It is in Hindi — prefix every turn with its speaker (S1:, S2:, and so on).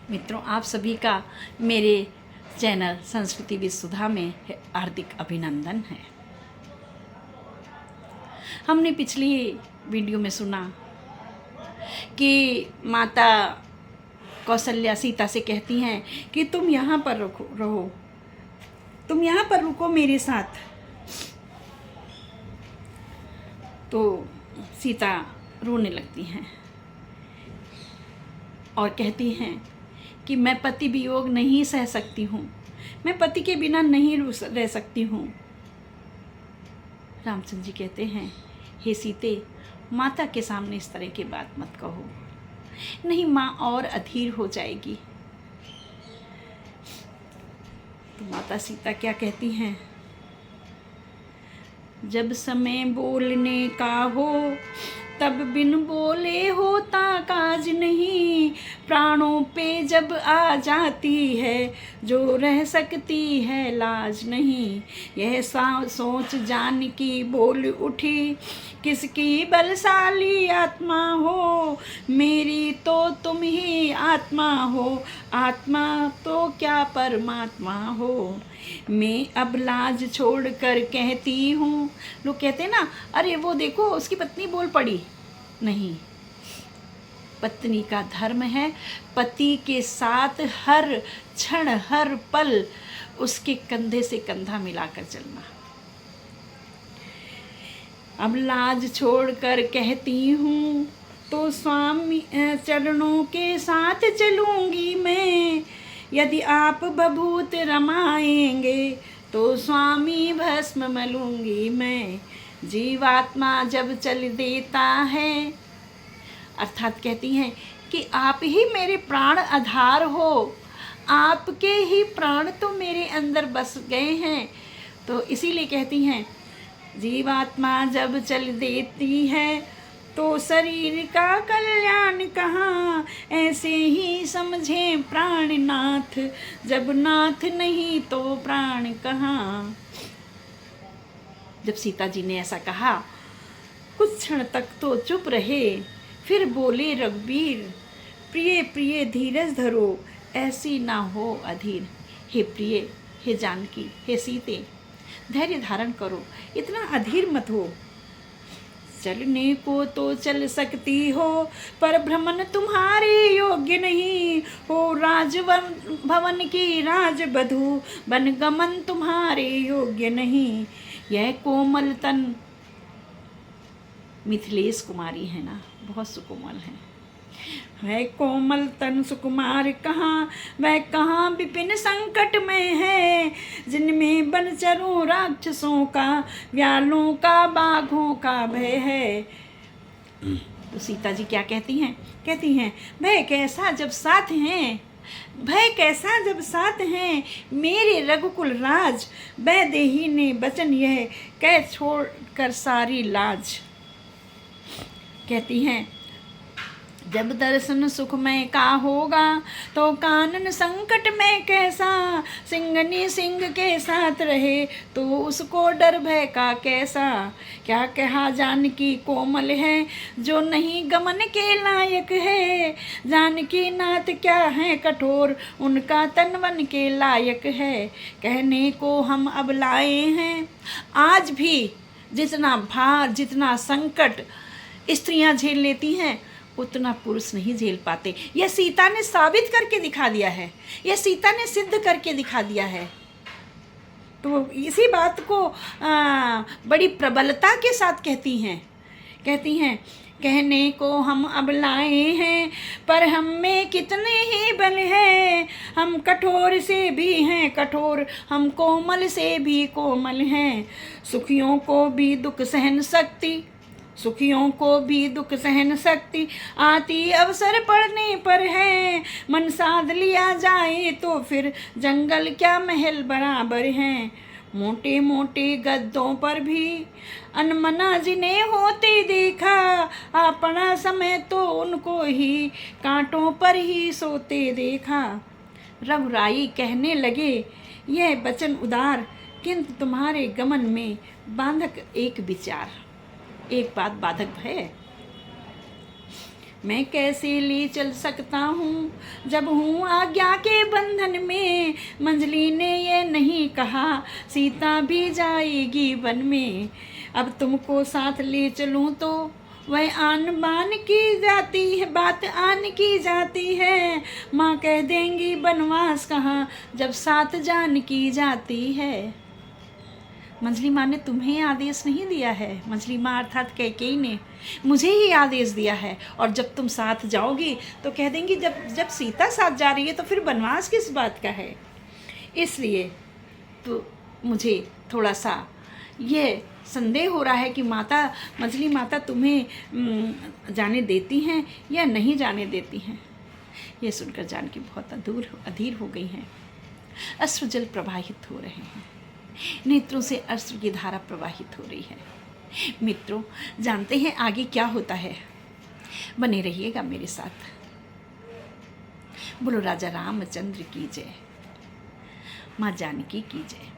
S1: मित्रों, आप सभी का मेरे चैनल संस्कृति विसुधा में हार्दिक अभिनंदन है। हमने पिछली वीडियो में सुना कि माता कौशल्या सीता से कहती हैं कि तुम यहाँ पर रहो, तुम यहाँ पर रुको मेरे साथ। तो सीता रोने लगती हैं और कहती हैं कि मैं पति वियोग नहीं सह सकती हूँ, मैं पति के बिना नहीं रह सकती हूँ। रामचंद्र जी कहते हैं, हे सीते, माता के सामने इस तरह की बात मत कहो, नहीं माँ और अधीर हो जाएगी। तो माता सीता क्या कहती हैं, जब समय बोलने का हो तब बिन बोले होता काज नहीं, प्राणों पे जब आ जाती है जो रह सकती है लाज नहीं। यह सोच जान की बोल उठी, किसकी बलशाली आत्मा हो, मेरी तो तुम ही आत्मा हो, आत्मा तो क्या परमात्मा हो। मैं अब लाज छोड़ कर कहती हूँ। लोग कहते हैं ना, अरे वो देखो उसकी पत्नी बोल पड़ी। नहीं, पत्नी का धर्म है पति के साथ हर क्षण हर पल उसके कंधे से कंधा मिलाकर चलना। अब लाज छोड़ कर कहती हूँ तो स्वामी चरणों के साथ चलूँगी मैं, यदि आप बभूत रमाएंगे तो स्वामी भस्म मलूंगी मैं। जीवात्मा जब चल देता है, अर्थात कहती हैं कि आप ही मेरे प्राण आधार हो, आपके ही प्राण तो मेरे अंदर बस गए हैं। तो इसीलिए कहती हैं, जीवात्मा जब चल देती है तो शरीर का कल्याण कहाँ, ऐसे ही समझे प्राणनाथ, जब नाथ नहीं तो प्राण कहाँ। जब सीता जी ने ऐसा कहा, कुछ क्षण तक तो चुप रहे, फिर बोले रघुवीर, प्रिय प्रिय धीरज धरो, ऐसी ना हो अधीर। हे प्रिय, हे जानकी, हे सीते, धैर्य धारण करो, इतना अधीर मत हो। चलने को तो चल सकती हो, पर भ्रमण तुम्हारे योग्य नहीं हो, राजवन भवन की राजबधू, बन गमन तुम्हारे योग्य नहीं। यह कोमल तन, मिथिलेश कुमारी है ना, बहुत सुकोमल है। वह कोमल तन सुकुमार कहाँ, वह कहाँ विपिन संकट में है, जिनमें बनचरों राक्षसों का, व्यालों का बाघों का भय है। तो सीता जी क्या कहती हैं, भय कैसा जब साथ हैं, भय कैसा जब साथ हैं मेरे रघुकुल राज, वैदेही ने बचन यह कह छोड़ कर सारी लाज। कहती हैं, जब दर्शन सुखमय का होगा तो कानन संकट में कैसा, सिंगनी सिंह के साथ रहे तो उसको डर भय का कैसा। क्या कहा जानकी कोमल है जो नहीं गमन के लायक है, जानकी नाथ क्या है कठोर, उनका तन वन के लायक है। कहने को हम अब लाए हैं, आज भी जितना भार जितना संकट स्त्रियां झेल लेती हैं उतना पुरुष नहीं झेल पाते। यह सीता ने साबित करके दिखा दिया है, यह सीता ने सिद्ध करके दिखा दिया है। तो इसी बात को बड़ी प्रबलता के साथ कहती हैं, कहने को हम अब लाए हैं, पर हम में कितने ही बल है, हम कठोर से भी हैं कठोर, हम कोमल से भी कोमल हैं। सुखियों को भी दुख सहन शक्ति, सुखियों को भी दुख सहन शक्ति आती अवसर पड़ने पर है, मन साध लिया जाए तो फिर जंगल क्या महल बराबर हैं। मोटे मोटे गद्दों पर भी अनमना जिन्हें होते देखा, अपना समय तो उनको ही कांटों पर ही सोते देखा। रघुराई कहने लगे, यह वचन उदार, किंतु तुम्हारे गमन में बांधक एक विचार, एक बात बाधक है। मैं कैसे ले चल सकता हूँ जब हूँ आज्ञा के बंधन में। मंजली ने ये नहीं कहा सीता भी जाएगी वन में। अब तुमको साथ ले चलूँ तो वह आन बान की जाती है, बात आन की जाती है। माँ कह देंगी बनवास कहाँ जब साथ जान की जाती है। मंजली माँ ने तुम्हें आदेश नहीं दिया है, मंजली माँ अर्थात कैकेयी ने मुझे ही आदेश दिया है। और जब तुम साथ जाओगी तो कह देंगी जब सीता साथ जा रही है तो फिर बनवास किस बात का है। इसलिए तो मुझे थोड़ा सा ये संदेह हो रहा है कि माता मंजली माता तुम्हें जाने देती हैं या नहीं जाने देती हैं। यह सुनकर जानकी बहुत अधीर हो गई हैं। अश्रु जल प्रवाहित हो रहे हैं, नेत्रों से अश्रु की धारा प्रवाहित हो रही है। मित्रों, जानते हैं आगे क्या होता है? बने रहिएगा मेरे साथ। बोलो राजा रामचंद्र की जय, माँ जानकी की जय।